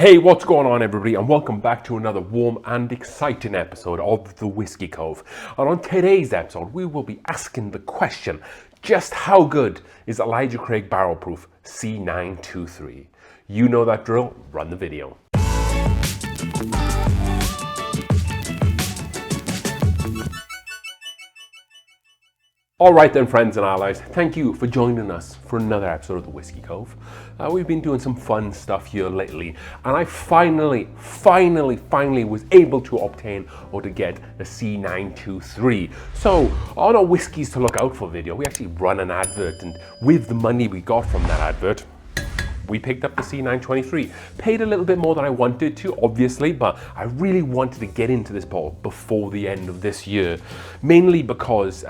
Hey, what's going on everybody, and welcome back to another warm and exciting episode of The Whiskey Cove. And on today's episode, we will be asking the question, just how good is Elijah Craig Barrel Proof C923? You know that drill, run the video. Alright then, friends and allies, thank you for joining us for another episode of The Whiskey Cove. We've been doing some fun stuff here lately, and I finally was able to obtain or to get the C923. So on our Whiskies to Look Out For video, we actually run an advert, and with the money we got from that advert, we picked up the C923. Paid a little bit more than I wanted to, obviously, but I really wanted to get into this bottle before the end of this year, mainly because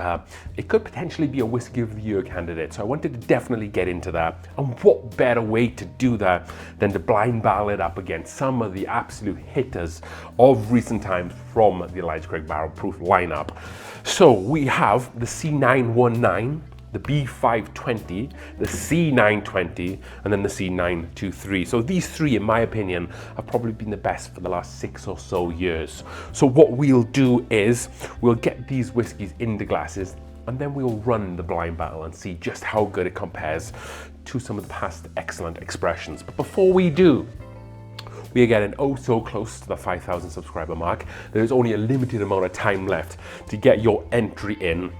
it could potentially be a Whiskey of the Year candidate. So I wanted to definitely get into that. And what better way to do that than to blind barrel it up against some of the absolute hitters of recent times from the Elijah Craig Barrel Proof lineup. So we have the C919, the B520, the C920, and then the C923. So these three, in my opinion, have probably been the best for the last 6 or so years. So what we'll do is we'll get these whiskies into glasses, and then we'll run the blind battle and see just how good it compares to some of the past excellent expressions. But before we do, we are getting oh so close to the 5,000 subscriber mark. There's only a limited amount of time left to get your entry in,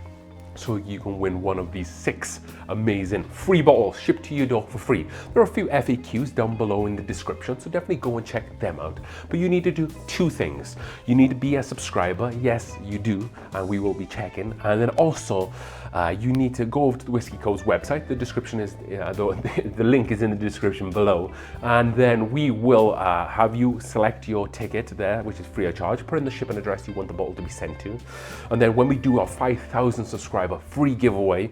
so you can win one of these 6 amazing free bottles shipped to your door for free. There are a few FAQs down below in the description, so definitely go and check them out. But you need to do 2 things. You need to be a subscriber, yes you do, and we will be checking. And then also, you need to go over to the Whiskey Cove's website. The description is, the link is in the description below. And then we will have you select your ticket there, which is free of charge. Put in the shipping address you want the bottle to be sent to. And then when we do our 5,000 subscriber free giveaway,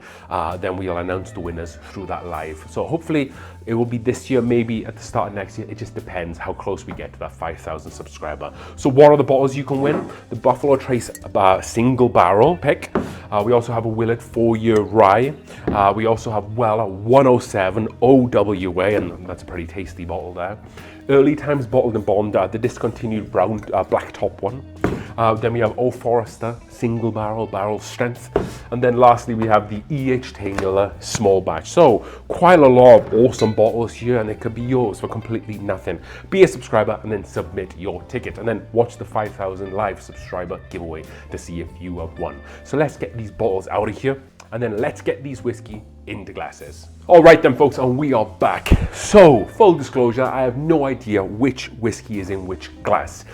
then we'll announce the winners through that live. So hopefully it will be this year, maybe at the start of next year. It just depends how close we get to that 5,000 subscriber. So what are the bottles you can win? The Buffalo Trace single barrel pick. We also have a Willet 4-year rye. We also have Weller 107 OWA, and that's a pretty tasty bottle there. Early Times Bottled and Bond, the discontinued brown black top one. Then we have Old Forester single barrel strength. And then lastly, we have the E.H.Taylor small batch. So quite a lot of awesome bottles here, and it could be yours for completely nothing. Be a subscriber and then submit your ticket, and then watch the 5,000 live subscriber giveaway to see if you have won. So let's get these bottles out of here, and then let's get these whiskey into glasses. All right then folks, and we are back. So full disclosure, I have no idea which whiskey is in which glass.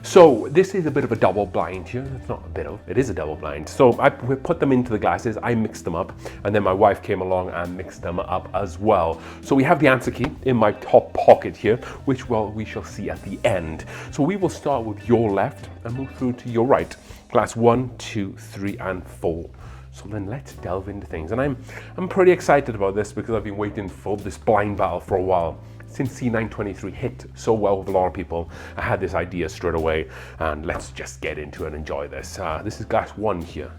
So this is a bit of a double blind here. It's not a bit of, it is a double blind. So we put them into the glasses, I mixed them up, and then my wife came along and mixed them up as well. So we have the answer key in my top pocket here, which we shall see at the end. So we will start with your left and move through to your right. Glass 1, 2, 3, and 4. So then let's delve into things. And I'm pretty excited about this because I've been waiting for this blind battle for a while. Since C923 hit so well with a lot of people, I had this idea straight away, and let's just get into it and enjoy this. This is glass 1 here.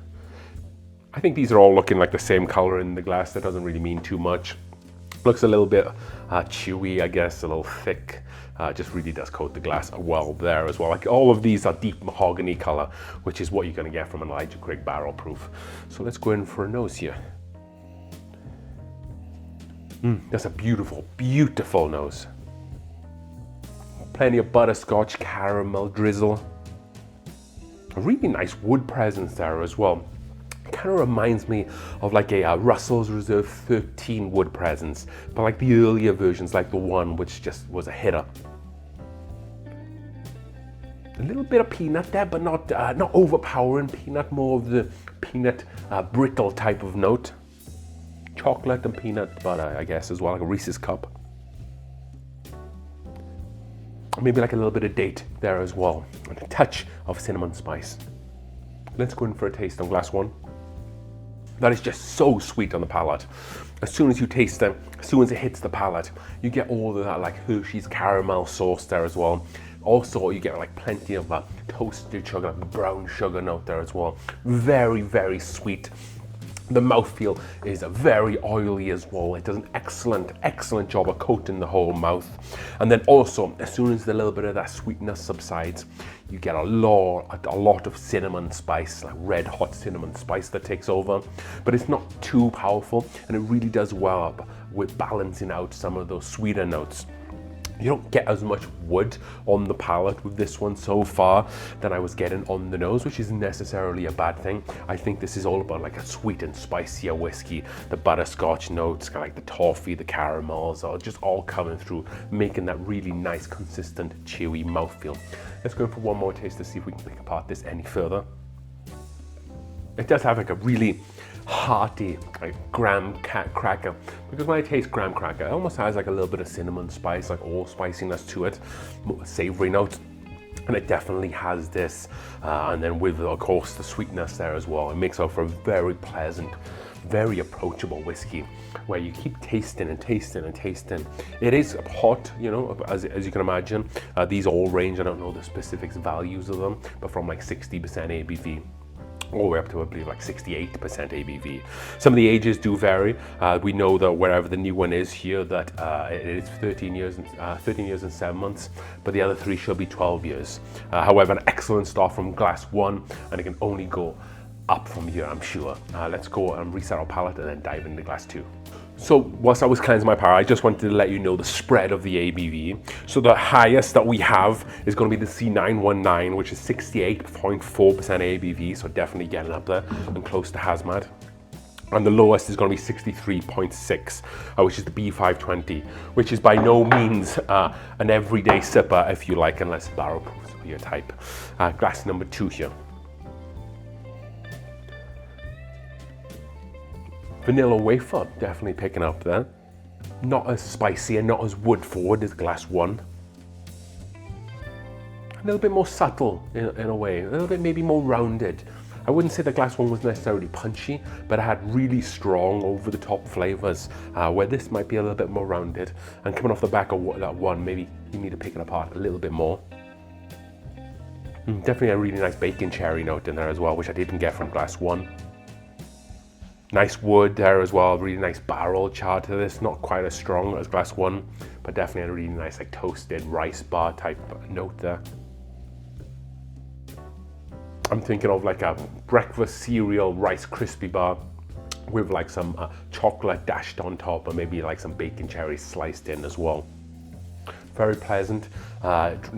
I think these are all looking like the same color in the glass. That doesn't really mean too much. Looks a little bit chewy, I guess, a little thick. Just really does coat the glass well there as well. Like all of these are deep mahogany color, which is what you're gonna get from an Elijah Craig Barrel Proof. So let's go in for a nose here. That's a beautiful, beautiful nose. Plenty of butterscotch, caramel drizzle. A really nice wood presence there as well. Kind of reminds me of like a Russell's Reserve 13 wood presence, but like the earlier versions, like the one which just was a hitter. A little bit of peanut there, but not overpowering peanut, more of the peanut brittle type of note. Chocolate and peanut butter, I guess, as well, like a Reese's cup. Maybe like a little bit of date there as well, and a touch of cinnamon spice. Let's go in for a taste on glass 1. That is just so sweet on the palate. As soon as you taste them, as soon as it hits the palate, you get all of that like Hershey's caramel sauce there as well. Also, you get like plenty of toasted sugar, like brown sugar note there as well. Very, very sweet. The mouthfeel is very oily as well. It does an excellent job of coating the whole mouth. And then also, as soon as the little bit of that sweetness subsides, you get a lot of cinnamon spice, like red hot cinnamon spice that takes over. But it's not too powerful, and it really does well with balancing out some of those sweeter notes. You don't get as much wood on the palate with this one so far than I was getting on the nose, which isn't necessarily a bad thing. I think this is all about like a sweet and spicier whiskey. The butterscotch notes, kind of like the toffee, the caramels, are just all coming through, making that really nice, consistent, chewy mouthfeel. Let's go for one more taste to see if we can pick apart this any further. It does have like a really hearty, like graham cracker, because when I taste graham cracker, it almost has like a little bit of cinnamon spice, like all spiciness to it, savory notes, and it definitely has this, and then with of course the sweetness there as well. It makes up for a very pleasant, very approachable whiskey where you keep tasting and tasting and tasting. It is hot, you know, as you can imagine. These all range, I don't know the specific values of them, but from like 60% ABV all the way up to, I believe, like 68% ABV. Some of the ages do vary. We know that wherever the new one is here, that it is 13 years and 7 months, but the other three should be 12 years. However, an excellent start from glass 1, and it can only go up from here, I'm sure. Let's go and reset our palate and then dive into glass 2. So whilst I was cleansing my palate, I just wanted to let you know the spread of the ABV. So the highest that we have is going to be the C919, which is 68.4% ABV, so definitely getting up there and close to hazmat. And the lowest is going to be 63.6, which is the B520, which is by no means an everyday sipper, if you like, unless barrel proof is your type. Glass number 2 here. Vanilla wafer, definitely picking up there. Not as spicy and not as wood forward as glass 1. A little bit more subtle in a way, a little bit maybe more rounded. I wouldn't say the glass 1 was necessarily punchy, but it had really strong over the top flavors, where this might be a little bit more rounded. And coming off the back of that 1, maybe you need to pick it apart a little bit more. Definitely a really nice bacon cherry note in there as well, which I didn't get from glass 1. Nice wood there as well, really nice barrel char to this, not quite as strong as glass 1, but definitely a really nice like toasted rice bar type note there. I'm thinking of like a breakfast cereal Rice Krispie bar with like some chocolate dashed on top, or maybe like some bacon cherries sliced in as well. Very pleasant.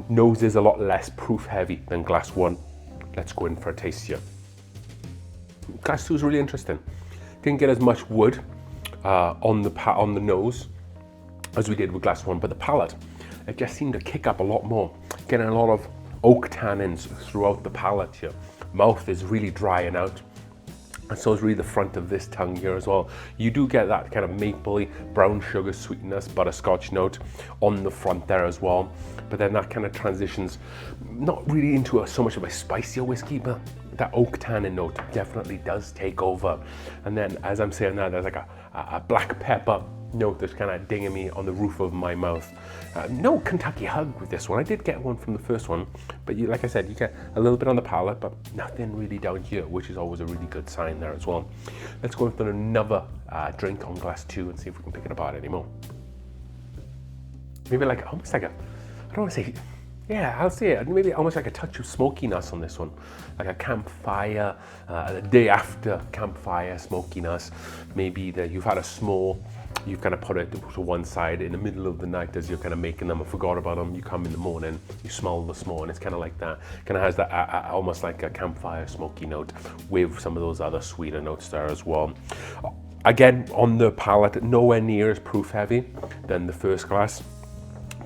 Nose is a lot less proof heavy than glass 1. Let's go in for a taste here. Glass 2 is really interesting. Didn't get as much wood on the nose as we did with glass 1, but the palate, it just seemed to kick up a lot more. Getting a lot of oak tannins throughout the palate here. Mouth is really drying out, and so is really the front of this tongue here as well. You do get that kind of mapley, brown sugar sweetness, butterscotch note on the front there as well. But then that kind of transitions not really into so much of a spicier whiskey, but that oak tannin note definitely does take over. And then as I'm saying that, there's like a black pepper note that's kind of dinging me on the roof of my mouth. No Kentucky hug with this one. I did get one from the first one, but like I said, you get a little bit on the palate, but nothing really down here, which is always a really good sign there as well. Let's go for another drink on glass 2 and see if we can pick it apart anymore. Maybe like almost like I don't want to say, yeah, I'll say it. Maybe almost like a touch of smokiness on this one, like a campfire, the day after campfire smokiness. Maybe that you've had a s'more, you've kind of put it to one side in the middle of the night as you're kind of making them and forgot about them. You come in the morning, you smell the s'more, and it's kind of like that. Kind of has that almost like a campfire smoky note with some of those other sweeter notes there as well. Again, on the palate, nowhere near as proof heavy than the first glass,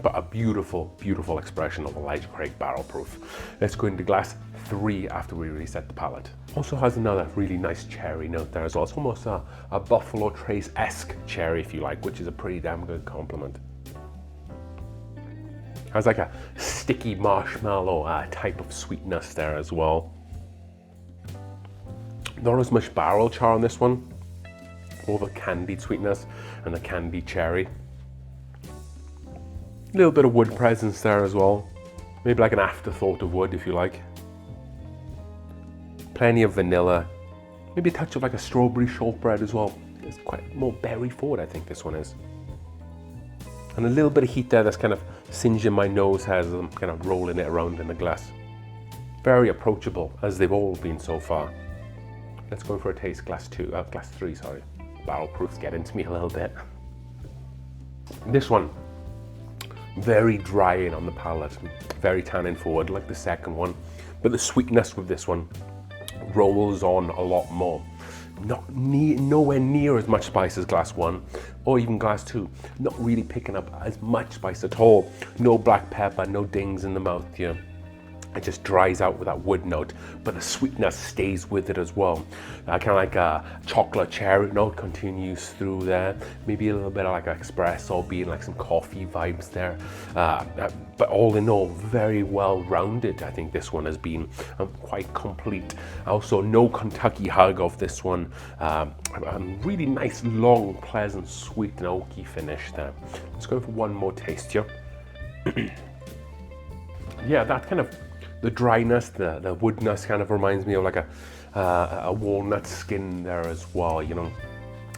but a beautiful, beautiful expression of Elijah Craig barrel proof. Let's go into glass 3 after we reset the palate. Also has another really nice cherry note there as well. It's almost a Buffalo Trace-esque cherry, if you like, which is a pretty damn good compliment. Has like a sticky marshmallow type of sweetness there as well. Not as much barrel char on this one. More of a candied sweetness and the candied cherry. A little bit of wood presence there as well. Maybe like an afterthought of wood, if you like. Plenty of vanilla, Maybe a touch of like a strawberry shortbread as well. It's quite more berry forward, I think this one is. And a little bit of heat there that's kind of singeing my nose as I'm kind of rolling it around in the glass. Very approachable, as they've all been so far. Let's go for a taste. Glass 3, sorry. Barrel proof's getting to me a little bit. This one, very drying on the palate, very tannin forward like the second one, but the sweetness with this one rolls on a lot more. Nowhere near as much spice as glass 1 or even glass 2. Not really picking up as much spice at all. No black pepper, no dings in the mouth here. It just dries out with that wood note, but the sweetness stays with it as well. Kind of like a chocolate cherry note continues through there. Maybe a little bit of like espresso, being like some coffee vibes there. But all in all, very well rounded. I think this one has been quite complete. Also, no Kentucky hug of this one. Really nice, long, pleasant, sweet and oaky finish there. Let's go for one more taste here. Yeah, that kind of the dryness, the woodness kind of reminds me of like a walnut skin there as well, you know.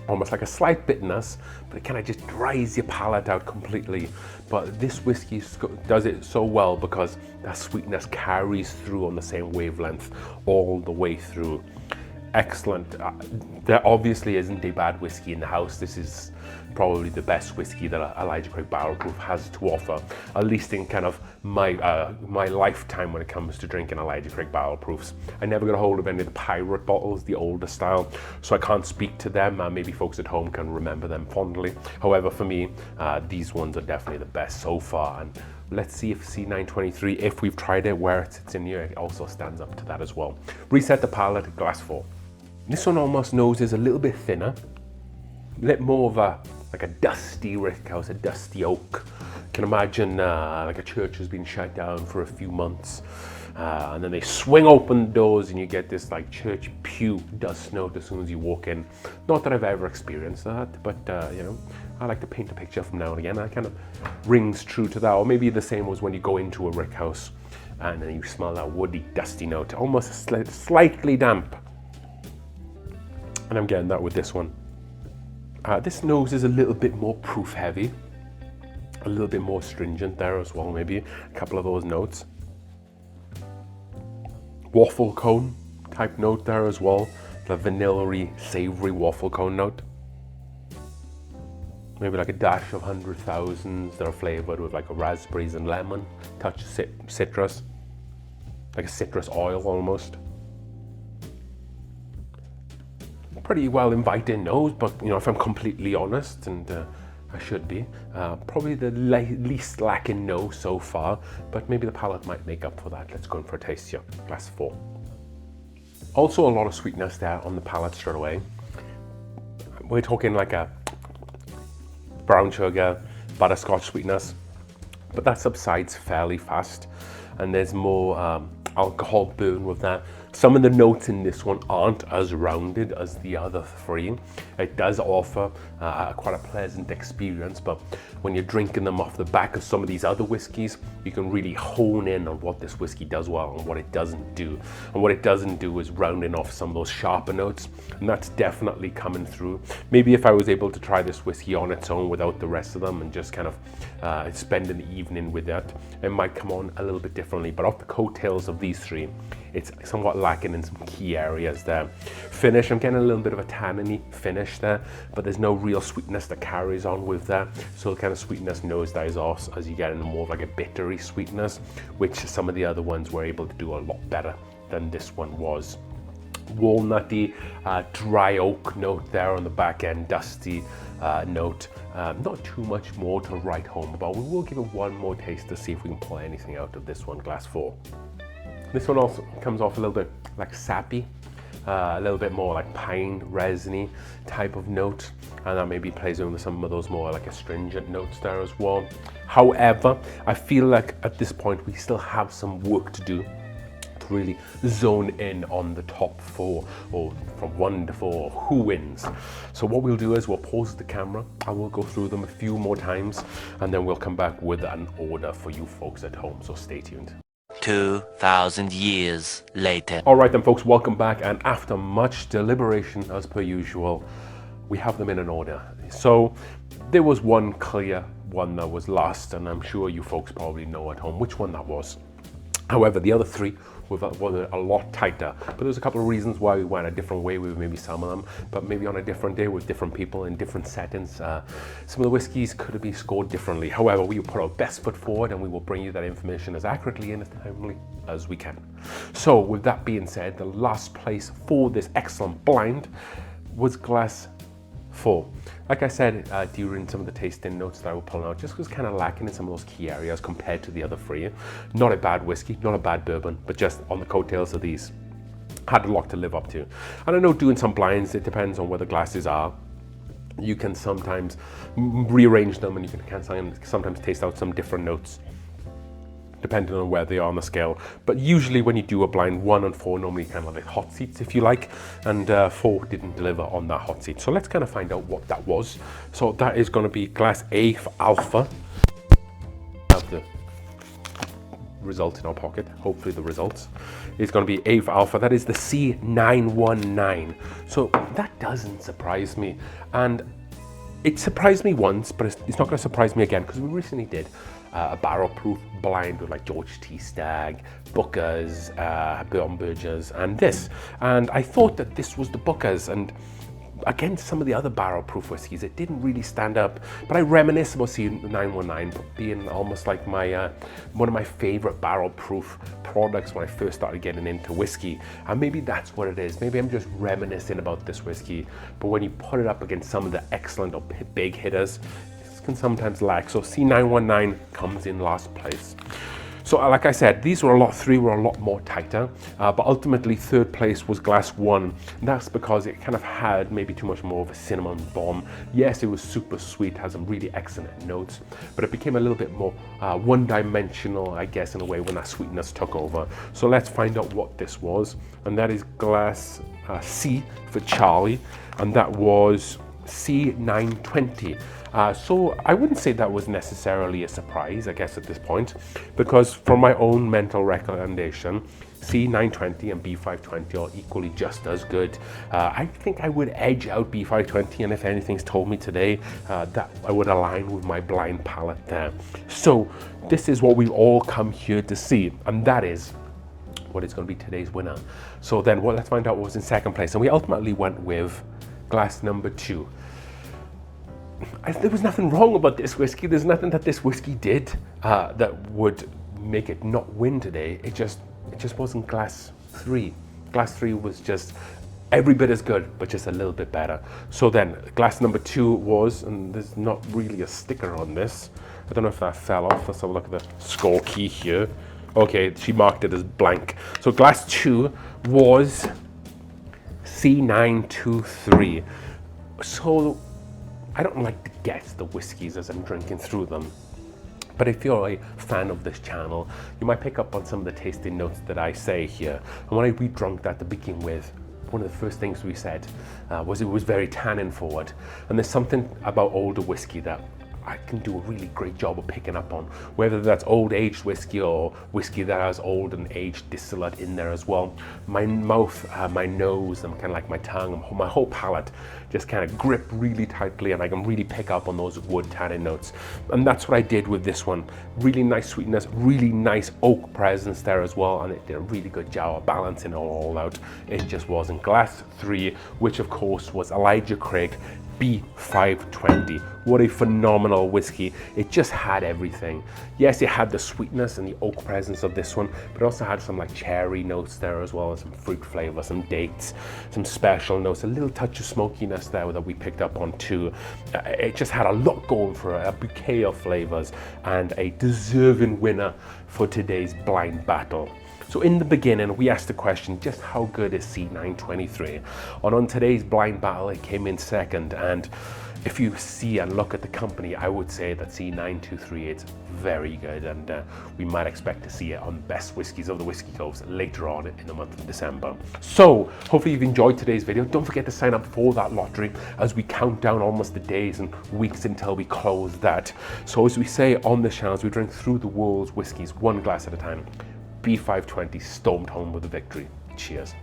Almost like a slight bitterness, but it kind of just dries your palate out completely. But this whiskey does it so well because that sweetness carries through on the same wavelength all the way through. Excellent. There obviously isn't a bad whiskey in the house. This is probably the best whiskey that Elijah Craig Barrel Proof has to offer, at least in kind of my lifetime when it comes to drinking Elijah Craig Barrel Proofs. I never got a hold of any of the Pirate bottles, the older style, so I can't speak to them. Maybe folks at home can remember them fondly. However, for me, these ones are definitely the best so far. And let's see if C923, if we've tried it, where it sits in here, it also stands up to that as well. Reset the palate, glass 4. This one almost nose is a little bit thinner, a bit more of like a dusty rickhouse, a dusty oak. You can imagine like a church has been shut down for a few months, and then they swing open the doors and you get this like church pew dust note as soon as you walk in. Not that I've ever experienced that, but you know, I like to paint a picture from now and again. That kind of rings true to that. Or maybe the same was when you go into a rickhouse and then you smell that woody, dusty note, almost slightly damp. And I'm getting that with this one. This nose is a little bit more proof heavy, a little bit more stringent there as well, maybe a couple of those notes. Waffle cone type note there as well, the vanilla-y, savory waffle cone note. Maybe like a dash of 100,000s that are flavored with like a raspberries and lemon, touch of citrus, like a citrus oil almost. Pretty well inviting nose, but you know, if I'm completely honest, and I should be, probably the least lacking nose so far, but maybe the palate might make up for that. Let's go in for a taste here. Glass 4. Also a lot of sweetness there on the palate straight away. We're talking like a brown sugar, butterscotch sweetness, but that subsides fairly fast, and there's more alcohol burn with that. Some of the notes in this one aren't as rounded as the other three. It does offer quite a pleasant experience, but when you're drinking them off the back of some of these other whiskeys, you can really hone in on what this whiskey does well and what it doesn't do. And what it doesn't do is rounding off some of those sharper notes, and that's definitely coming through. Maybe if I was able to try this whiskey on its own without the rest of them and just kind of spend an evening with that, it might come on a little bit differently. But off the coattails of these three, it's somewhat lacking in some key areas there. Finish, I'm getting a little bit of a tanniny finish there, but there's no real sweetness that carries on with that. So the kind of sweetness nosedives off as you get into more of like a bittery sweetness, which some of the other ones were able to do a lot better than this one was. Walnutty, dry oak note there on the back end, dusty note. Not too much more to write home about. We will give it one more taste to see if we can pull anything out of this one, glass 4. This one also comes off a little bit like sappy, a little bit more like pine, resiny type of note, and that maybe plays in with some of those more like astringent notes there as well. However, I feel like at this point we still have some work to do to really zone in on the top 4, or from 1 to 4, who wins. So what we'll do is we'll pause the camera and we'll go through them a few more times, and then we'll come back with an order for you folks at home, so stay tuned. 2,000 years later. All right then folks, welcome back, and after much deliberation as per usual, we have them in an order. So there was one clear one that was lost, and I'm sure you folks probably know at home which one that was. However, the other three were a lot tighter, but there's a couple of reasons why we went a different way with maybe some of them, but maybe on a different day with different people in different settings. Some of the whiskeys could have been scored differently. However, we will put our best foot forward and we will bring you that information as accurately and as timely as we can. So with that being said, the last place for this excellent blind was glass 4. Like I said during some of the tasting notes that I will pull out, just was kind of lacking in some of those key areas compared to the other three. Not a bad whiskey, not a bad bourbon, but just on the coattails of these, had a lot to live up to. And I know doing some blinds, it depends on where the glasses are. You can sometimes rearrange them and you can sometimes taste out some different notes depending on where they are on the scale. But usually when you do a blind, 1 and 4 normally kind of like hot seats, if you like, and 4 didn't deliver on that hot seat. So let's kind of find out what that was. So that is going to be glass A for Alpha. Have the result in our pocket, hopefully the results. It's going to be A for Alpha. That is the C919. So that doesn't surprise me. And it surprised me once, but it's not going to surprise me again, because we recently did a barrel-proof blind with like George T. Stagg, Booker's, Bourbon Burgers, and this. And I thought that this was the Booker's, and against some of the other barrel-proof whiskies, it didn't really stand up. But I reminisce about C919 being almost like my one of my favorite barrel-proof products when I first started getting into whiskey. And maybe that's what it is. Maybe I'm just reminiscing about this whiskey. But when you put it up against some of the excellent or big hitters, can sometimes lack. So C919 comes in last place. So like I said, these were a lot more tighter, but ultimately third place was glass 1. And that's because it kind of had maybe too much more of a cinnamon bomb. Yes, it was super sweet, has some really excellent notes, but it became a little bit more one-dimensional, I guess, in a way when that sweetness took over. So let's find out what this was, and that is glass C for Charlie, and that was C920. So I wouldn't say that was necessarily a surprise, I guess, at this point, because from my own mental recommendation, C920 and B520 are equally just as good. I think I would edge out B520, and if anything's told me today, that I would align with my blind palate there. So this is what we've all come here to see, and that is what is going to be today's winner. So then let's find out what was in second place, and we ultimately went with glass number 2. There was nothing wrong about this whiskey. There's nothing that this whiskey did that would make it not win today. It just wasn't glass 3. Glass 3 was just every bit as good, but just a little bit better. So then glass number 2 was, and there's not really a sticker on this. I don't know if that fell off. Let's have a look at the score key here. Okay, she marked it as blank. So glass 2 was C923. So I don't like to guess the whiskies as I'm drinking through them, but if you're a fan of this channel, you might pick up on some of the tasting notes that I say here. And when I re-drunk that to begin with, one of the first things we said was it was very tannin forward. And there's something about older whiskey that I can do a really great job of picking up on, whether that's old aged whiskey or whiskey that has old and aged distillate in there as well. My mouth, my nose, and kind of like my tongue, my whole palate just kind of grip really tightly, and I can really pick up on those wood tannin notes. And that's what I did with this one. Really nice sweetness, really nice oak presence there as well, and it did a really good job of balancing it all out. It just wasn't. Glass 3, which of course was Elijah Craig B520. What a phenomenal whiskey. It just had everything. Yes, it had the sweetness and the oak presence of this one, but it also had some like cherry notes there as well, some fruit flavor, some dates, some special notes, a little touch of smokiness there that we picked up on too. It just had a lot going for it, a bouquet of flavors, and a deserving winner for today's blind battle. So in the beginning, we asked the question, just how good is C923? And on today's blind battle, it came in second. And if you see and look at the company, I would say that C923 is very good, and we might expect to see it on Best Whiskies of the Whiskey Coves later on in the month of December. So hopefully you've enjoyed today's video. Don't forget to sign up for that lottery as we count down almost the days and weeks until we close that. So as we say on this channel, as we drink through the world's whiskies one glass at a time, B520 stormed home with a victory. Cheers.